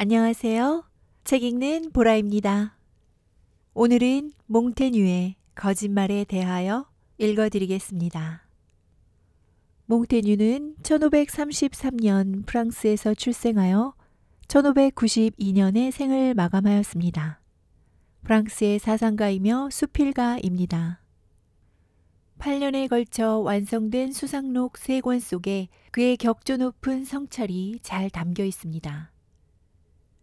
안녕하세요. 책 읽는 보라입니다. 오늘은 몽테뉴의 거짓말에 대하여 읽어드리겠습니다. 몽테뉴는 1533년 프랑스에서 출생하여 1592년에 생을 마감하였습니다. 프랑스의 사상가이며 수필가입니다. 8년에 걸쳐 완성된 수상록 3권 속에 그의 격조 높은 성찰이 잘 담겨 있습니다.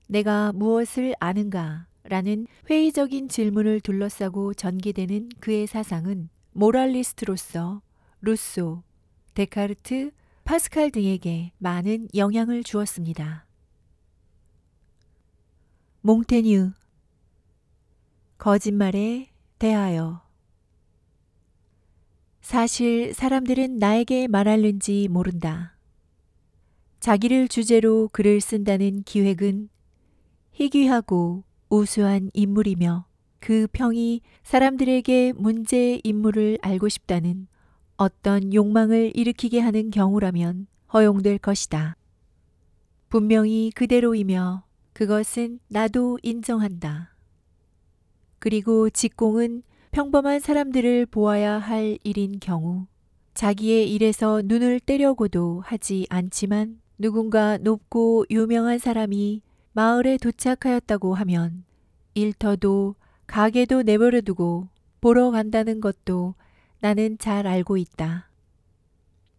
내가 무엇을 아는가? 라는 회의적인 질문을 둘러싸고 전개되는 그의 사상은 모랄리스트로서 루소, 데카르트, 파스칼 등에게 많은 영향을 주었습니다. 몽테뉴 거짓말에 대하여 사실 사람들은 나에게 말하는지 모른다. 자기를 주제로 글을 쓴다는 기획은 희귀하고 우수한 인물이며 그 평이 사람들에게 문제의 인물을 알고 싶다는 어떤 욕망을 일으키게 하는 경우라면 허용될 것이다. 분명히 그대로이며 그것은 나도 인정한다. 그리고 직공은 평범한 사람들을 보아야 할 일인 경우 자기의 일에서 눈을 떼려고도 하지 않지만 누군가 높고 유명한 사람이 마을에 도착하였다고 하면 일터도 가게도 내버려두고 보러 간다는 것도 나는 잘 알고 있다.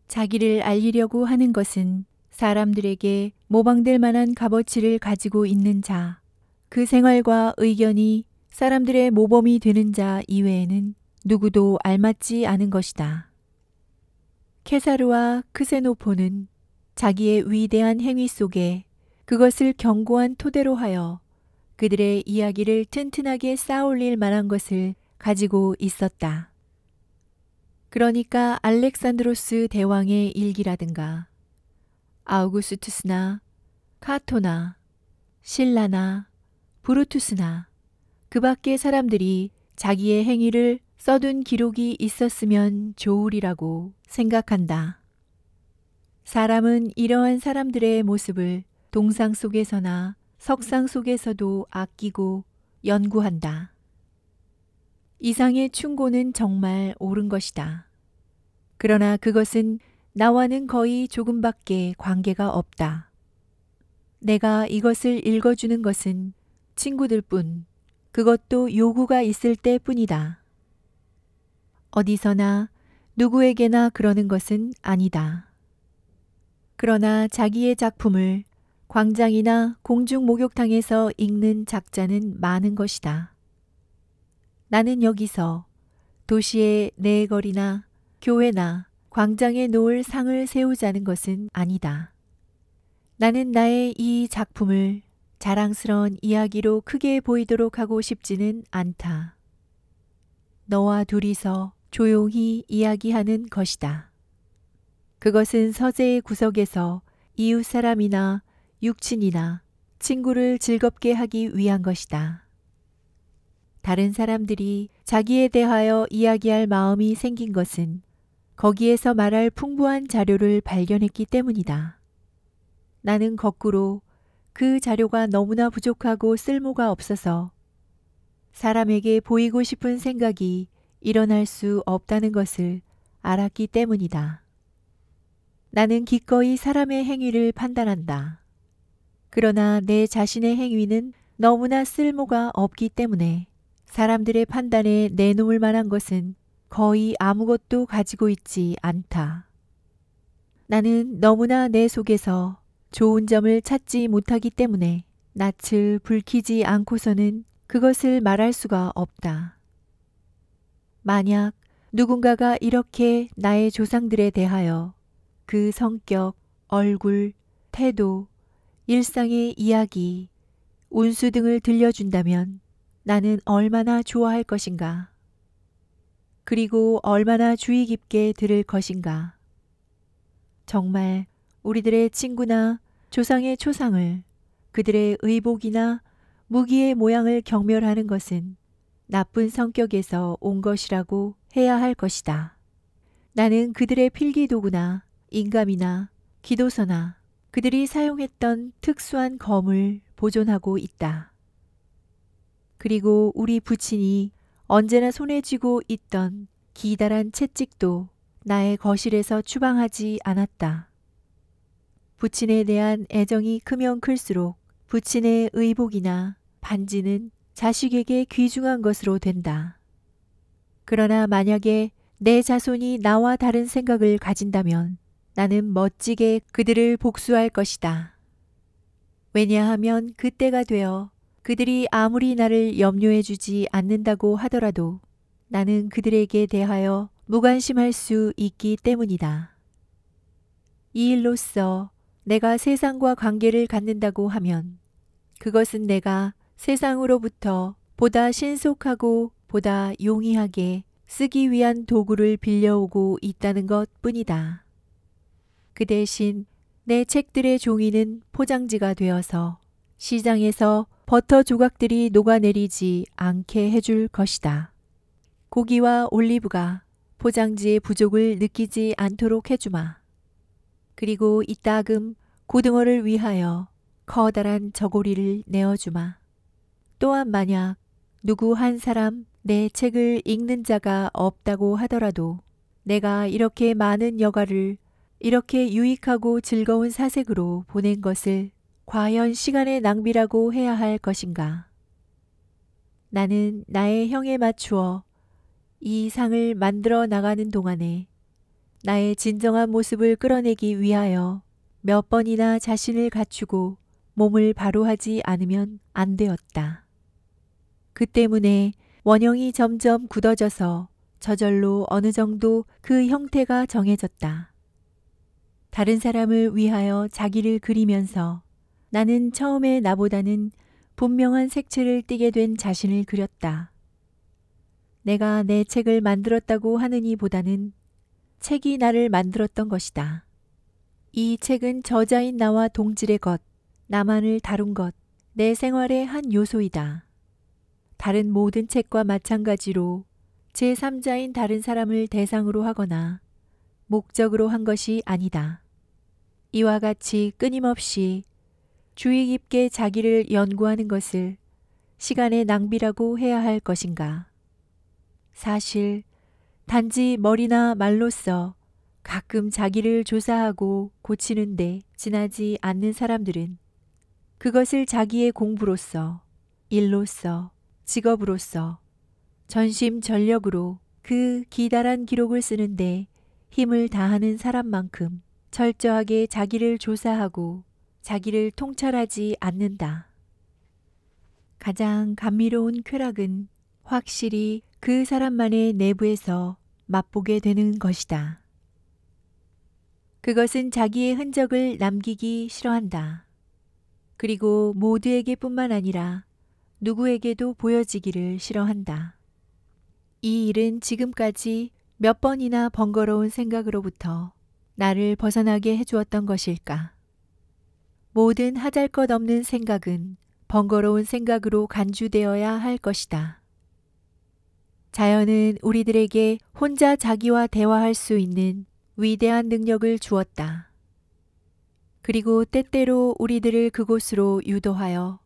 자기를 알리려고 하는 것은 사람들에게 모방될 만한 값어치를 가지고 있는 자, 그 생활과 의견이 사람들의 모범이 되는 자 이외에는 누구도 알맞지 않은 것이다. 케사르와 크세노포는 자기의 위대한 행위 속에 그것을 견고한 토대로 하여 그들의 이야기를 튼튼하게 쌓아올릴 만한 것을 가지고 있었다. 그러니까 알렉산드로스 대왕의 일기라든가 아우구스투스나 카토나 신라나 브루투스나 그 밖의 사람들이 자기의 행위를 써둔 기록이 있었으면 좋으리라고 생각한다. 사람은 이러한 사람들의 모습을 동상 속에서나 석상 속에서도 아끼고 연구한다. 이상의 충고는 정말 옳은 것이다. 그러나 그것은 나와는 거의 조금밖에 관계가 없다. 내가 이것을 읽어주는 것은 친구들 뿐, 그것도 요구가 있을 때뿐이다. 어디서나 누구에게나 그러는 것은 아니다. 그러나 자기의 작품을 광장이나 공중 목욕탕에서 읽는 작자는 많은 것이다. 나는 여기서 도시의 내거리나 교회나 광장에 놓을 상을 세우자는 것은 아니다. 나는 나의 이 작품을 자랑스러운 이야기로 크게 보이도록 하고 싶지는 않다. 너와 둘이서 조용히 이야기하는 것이다. 그것은 서재의 구석에서 이웃 사람이나 육친이나 친구를 즐겁게 하기 위한 것이다. 다른 사람들이 자기에 대하여 이야기할 마음이 생긴 것은 거기에서 말할 풍부한 자료를 발견했기 때문이다. 나는 거꾸로 그 자료가 너무나 부족하고 쓸모가 없어서 사람에게 보이고 싶은 생각이 일어날 수 없다는 것을 알았기 때문이다. 나는 기꺼이 사람의 행위를 판단한다. 그러나 내 자신의 행위는 너무나 쓸모가 없기 때문에 사람들의 판단에 내놓을 만한 것은 거의 아무것도 가지고 있지 않다. 나는 너무나 내 속에서 좋은 점을 찾지 못하기 때문에 낯을 붉히지 않고서는 그것을 말할 수가 없다. 만약 누군가가 이렇게 나의 조상들에 대하여 그 성격, 얼굴, 태도, 일상의 이야기, 운수 등을 들려준다면 나는 얼마나 좋아할 것인가. 그리고 얼마나 주의 깊게 들을 것인가. 정말 우리들의 친구나 조상의 초상을 그들의 의복이나 무기의 모양을 경멸하는 것은 나쁜 성격에서 온 것이라고 해야 할 것이다. 나는 그들의 필기도구나 인감이나 기도서나 그들이 사용했던 특수한 검을 보존하고 있다. 그리고 우리 부친이 언제나 손에 쥐고 있던 기다란 채찍도 나의 거실에서 추방하지 않았다. 부친에 대한 애정이 크면 클수록 부친의 의복이나 반지는 자식에게 귀중한 것으로 된다. 그러나 만약에 내 자손이 나와 다른 생각을 가진다면 나는 멋지게 그들을 복수할 것이다. 왜냐하면 그때가 되어 그들이 아무리 나를 염려해 주지 않는다고 하더라도 나는 그들에게 대하여 무관심할 수 있기 때문이다. 이 일로써 내가 세상과 관계를 갖는다고 하면 그것은 내가 세상으로부터 보다 신속하고 보다 용이하게 쓰기 위한 도구를 빌려오고 있다는 것 뿐이다. 그 대신 내 책들의 종이는 포장지가 되어서 시장에서 버터 조각들이 녹아내리지 않게 해줄 것이다. 고기와 올리브가 포장지의 부족을 느끼지 않도록 해주마. 그리고 이따금 고등어를 위하여 커다란 저고리를 내어주마. 또한 만약 누구 한 사람 내 책을 읽는 자가 없다고 하더라도 내가 이렇게 많은 여가를 이렇게 유익하고 즐거운 사색으로 보낸 것을 과연 시간의 낭비라고 해야 할 것인가? 나는 나의 형에 맞추어 이 상을 만들어 나가는 동안에 나의 진정한 모습을 끌어내기 위하여 몇 번이나 자신을 갖추고 몸을 바로 하지 않으면 안 되었다. 그 때문에 원형이 점점 굳어져서 저절로 어느 정도 그 형태가 정해졌다. 다른 사람을 위하여 자기를 그리면서 나는 처음에 나보다는 분명한 색채를 띠게 된 자신을 그렸다. 내가 내 책을 만들었다고 하느니보다는 책이 나를 만들었던 것이다. 이 책은 저자인 나와 동질의 것, 나만을 다룬 것, 내 생활의 한 요소이다. 다른 모든 책과 마찬가지로 제3자인 다른 사람을 대상으로 하거나 목적으로 한 것이 아니다. 이와 같이 끊임없이 주의 깊게 자기를 연구하는 것을 시간의 낭비라고 해야 할 것인가? 사실 단지 머리나 말로써 가끔 자기를 조사하고 고치는데 지나지 않는 사람들은 그것을 자기의 공부로서, 일로서, 직업으로서 전심전력으로 그 기다란 기록을 쓰는데 힘을 다하는 사람만큼 철저하게 자기를 조사하고 자기를 통찰하지 않는다. 가장 감미로운 쾌락은 확실히 그 사람만의 내부에서 맛보게 되는 것이다. 그것은 자기의 흔적을 남기기 싫어한다. 그리고 모두에게 뿐만 아니라 누구에게도 보여지기를 싫어한다. 이 일은 지금까지 몇 번이나 번거로운 생각으로부터 나를 벗어나게 해주었던 것일까? 모든 하잘것없는 생각은 번거로운 생각으로 간주되어야 할 것이다. 자연은 우리들에게 혼자 자기와 대화할 수 있는 위대한 능력을 주었다. 그리고 때때로 우리들을 그곳으로 유도하여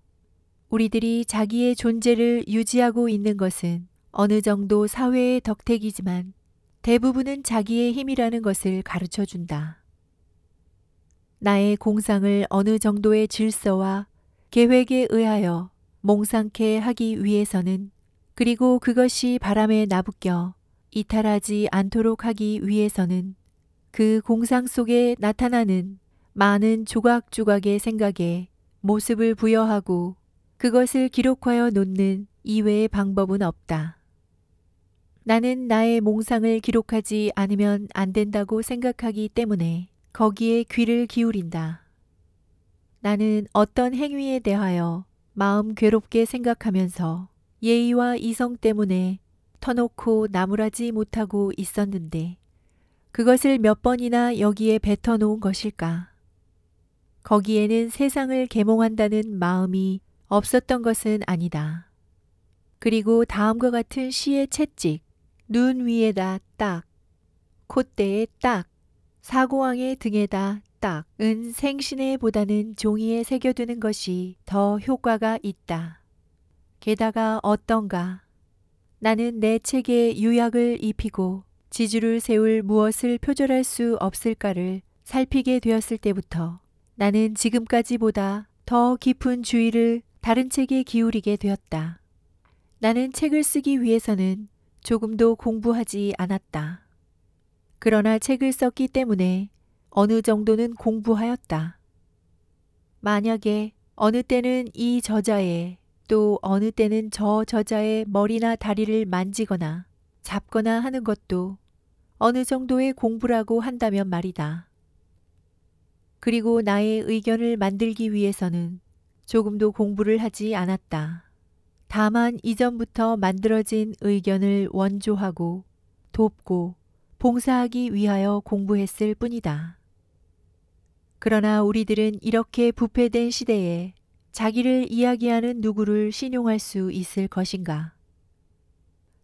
우리들이 자기의 존재를 유지하고 있는 것은 어느 정도 사회의 덕택이지만 대부분은 자기의 힘이라는 것을 가르쳐 준다. 나의 공상을 어느 정도의 질서와 계획에 의하여 몽상케 하기 위해서는 그리고 그것이 바람에 나부껴 이탈하지 않도록 하기 위해서는 그 공상 속에 나타나는 많은 조각조각의 생각에 모습을 부여하고 그것을 기록하여 놓는 이외의 방법은 없다. 나는 나의 몽상을 기록하지 않으면 안 된다고 생각하기 때문에 거기에 귀를 기울인다. 나는 어떤 행위에 대하여 마음 괴롭게 생각하면서 예의와 이성 때문에 터놓고 나무라지 못하고 있었는데 그것을 몇 번이나 여기에 뱉어 놓은 것일까? 거기에는 세상을 계몽한다는 마음이 없었던 것은 아니다. 그리고 다음과 같은 시의 채찍, 눈 위에다 딱, 콧대에 딱, 사고왕의 등에다 딱은 생신에보다는 종이에 새겨두는 것이 더 효과가 있다. 게다가 어떤가? 나는 내 책에 유약을 입히고 지주를 세울 무엇을 표절할 수 없을까를 살피게 되었을 때부터 나는 지금까지보다 더 깊은 주의를 다른 책에 기울이게 되었다. 나는 책을 쓰기 위해서는 조금도 공부하지 않았다. 그러나 책을 썼기 때문에 어느 정도는 공부하였다. 만약에 어느 때는 이 저자의 또 어느 때는 저 저자의 머리나 다리를 만지거나 잡거나 하는 것도 어느 정도의 공부라고 한다면 말이다. 그리고 나의 의견을 만들기 위해서는 조금도 공부를 하지 않았다. 다만 이전부터 만들어진 의견을 원조하고 돕고 봉사하기 위하여 공부했을 뿐이다. 그러나 우리들은 이렇게 부패된 시대에 자기를 이야기하는 누구를 신용할 수 있을 것인가?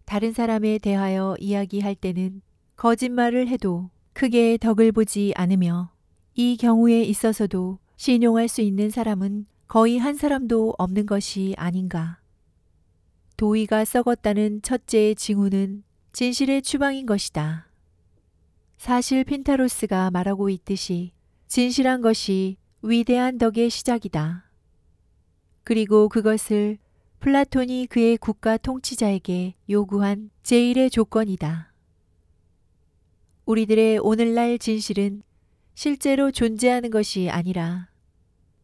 다른 사람에 대하여 이야기할 때는 거짓말을 해도 크게 덕을 보지 않으며 이 경우에 있어서도 신용할 수 있는 사람은 거의 한 사람도 없는 것이 아닌가? 도의가 썩었다는 첫째의 징후는 진실의 추방인 것이다. 사실 핀타로스가 말하고 있듯이 진실한 것이 위대한 덕의 시작이다. 그리고 그것을 플라톤이 그의 국가 통치자에게 요구한 제1의 조건이다. 우리들의 오늘날 진실은 실제로 존재하는 것이 아니라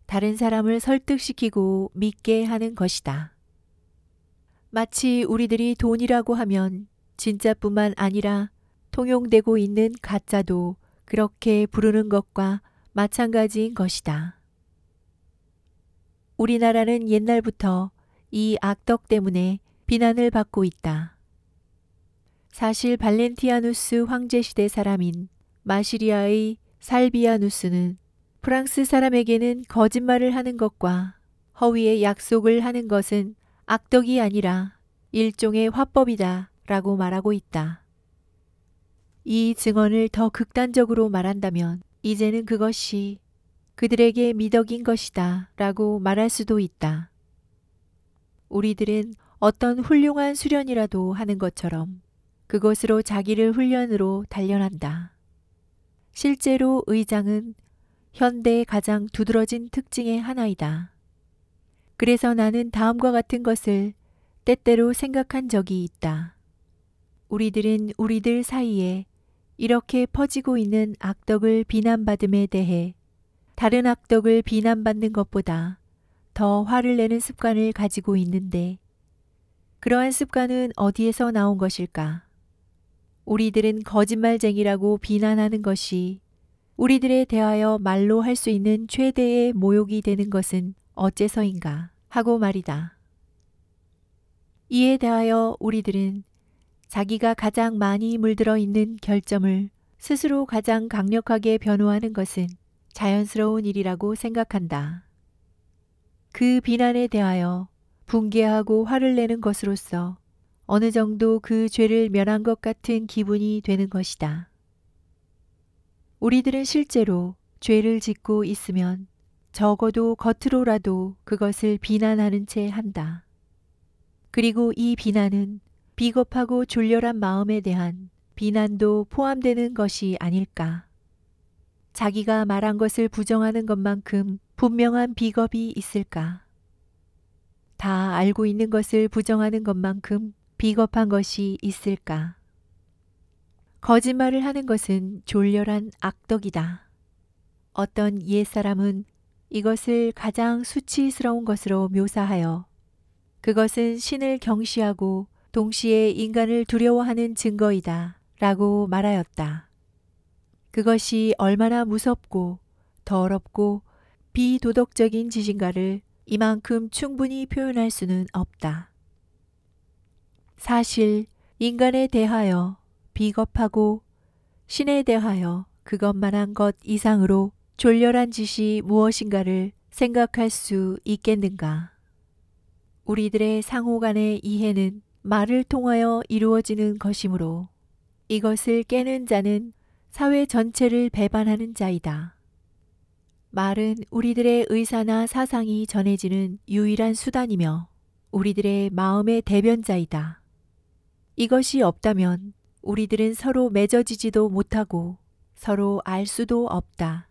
다른 사람을 설득시키고 믿게 하는 것이다. 마치 우리들이 돈이라고 하면 진짜뿐만 아니라 통용되고 있는 가짜도 그렇게 부르는 것과 마찬가지인 것이다. 우리나라는 옛날부터 이 악덕 때문에 비난을 받고 있다. 사실 발렌티아누스 황제 시대 사람인 마시리아의 살비아누스는 프랑스 사람에게는 거짓말을 하는 것과 허위의 약속을 하는 것은 악덕이 아니라 일종의 화법이다 라고 말하고 있다. 이 증언을 더 극단적으로 말한다면 이제는 그것이 그들에게 미덕인 것이다 라고 말할 수도 있다. 우리들은 어떤 훌륭한 수련이라도 하는 것처럼 그것으로 자기를 훈련으로 단련한다. 실제로 의장은 현대의 가장 두드러진 특징의 하나이다. 그래서 나는 다음과 같은 것을 때때로 생각한 적이 있다. 우리들은 우리들 사이에 이렇게 퍼지고 있는 악덕을 비난받음에 대해 다른 악덕을 비난받는 것보다 더 화를 내는 습관을 가지고 있는데 그러한 습관은 어디에서 나온 것일까? 우리들은 거짓말쟁이라고 비난하는 것이 우리들에 대하여 말로 할 수 있는 최대의 모욕이 되는 것은 어째서인가 하고 말이다. 이에 대하여 우리들은 자기가 가장 많이 물들어 있는 결점을 스스로 가장 강력하게 변호하는 것은 자연스러운 일이라고 생각한다. 그 비난에 대하여 붕괴하고 화를 내는 것으로써 어느 정도 그 죄를 면한 것 같은 기분이 되는 것이다. 우리들은 실제로 죄를 짓고 있으면 적어도 겉으로라도 그것을 비난하는 채 한다. 그리고 이 비난은 비겁하고 졸렬한 마음에 대한 비난도 포함되는 것이 아닐까. 자기가 말한 것을 부정하는 것만큼 분명한 비겁이 있을까? 다 알고 있는 것을 부정하는 것만큼 비겁한 것이 있을까? 거짓말을 하는 것은 졸렬한 악덕이다. 어떤 옛사람은 이것을 가장 수치스러운 것으로 묘사하여 그것은 신을 경시하고 동시에 인간을 두려워하는 증거이다 라고 말하였다. 그것이 얼마나 무섭고 더럽고 비도덕적인 짓인가를 이만큼 충분히 표현할 수는 없다. 사실 인간에 대하여 비겁하고 신에 대하여 그것만한 것 이상으로 졸렬한 짓이 무엇인가를 생각할 수 있겠는가? 우리들의 상호 간의 이해는 말을 통하여 이루어지는 것이므로 이것을 깨는 자는 사회 전체를 배반하는 자이다. 말은 우리들의 의사나 사상이 전해지는 유일한 수단이며 우리들의 마음의 대변자이다. 이것이 없다면 우리들은 서로 맺어지지도 못하고 서로 알 수도 없다.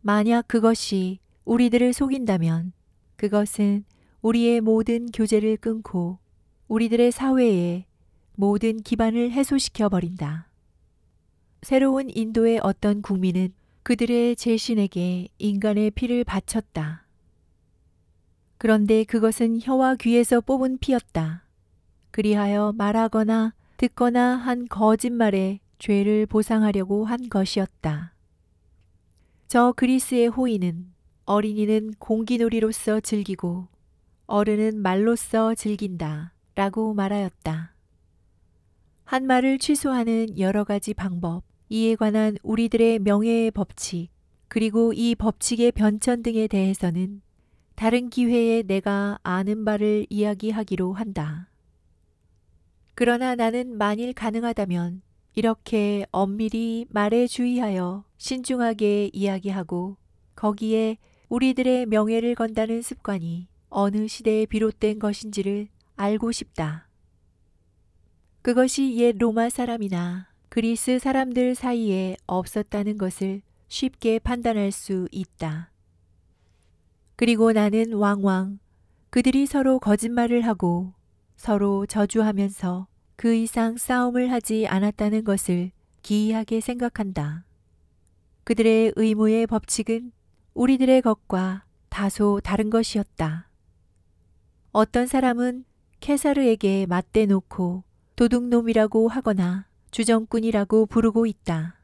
만약 그것이 우리들을 속인다면 그것은 우리의 모든 교제를 끊고 우리들의 사회의 모든 기반을 해소시켜 버린다. 새로운 인도의 어떤 국민은 그들의 제신에게 인간의 피를 바쳤다. 그런데 그것은 혀와 귀에서 뽑은 피였다. 그리하여 말하거나 듣거나 한 거짓말에 죄를 보상하려고 한 것이었다. 저 그리스의 호의는 어린이는 공기놀이로서 즐기고 어른은 말로써 즐긴다 라고 말하였다. 한 말을 취소하는 여러 가지 방법, 이에 관한 우리들의 명예의 법칙, 그리고 이 법칙의 변천 등에 대해서는 다른 기회에 내가 아는 바를 이야기하기로 한다. 그러나 나는 만일 가능하다면 이렇게 엄밀히 말에 주의하여 신중하게 이야기하고 거기에 우리들의 명예를 건다는 습관이 어느 시대에 비롯된 것인지를 알고 싶다. 그것이 옛 로마 사람이나 그리스 사람들 사이에 없었다는 것을 쉽게 판단할 수 있다. 그리고 나는 왕왕 그들이 서로 거짓말을 하고 서로 저주하면서 그 이상 싸움을 하지 않았다는 것을 기이하게 생각한다. 그들의 의무의 법칙은 우리들의 것과 다소 다른 것이었다. 어떤 사람은 케사르에게 맞대놓고 도둑놈이라고 하거나 주정꾼이라고 부르고 있다.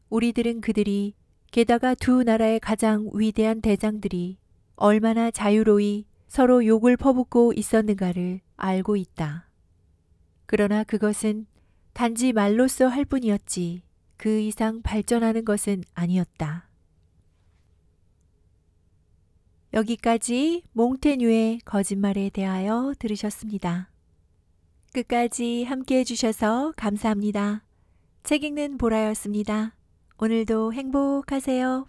우리들은 그들이 게다가 두 나라의 가장 위대한 대장들이 얼마나 자유로이 서로 욕을 퍼붓고 있었는가를 알고 있다. 그러나 그것은 단지 말로써 할 뿐이었지 그 이상 발전하는 것은 아니었다. 여기까지 몽테뉴의 거짓말에 대하여 들으셨습니다. 끝까지 함께 해주셔서 감사합니다. 책 읽는 보라였습니다. 오늘도 행복하세요.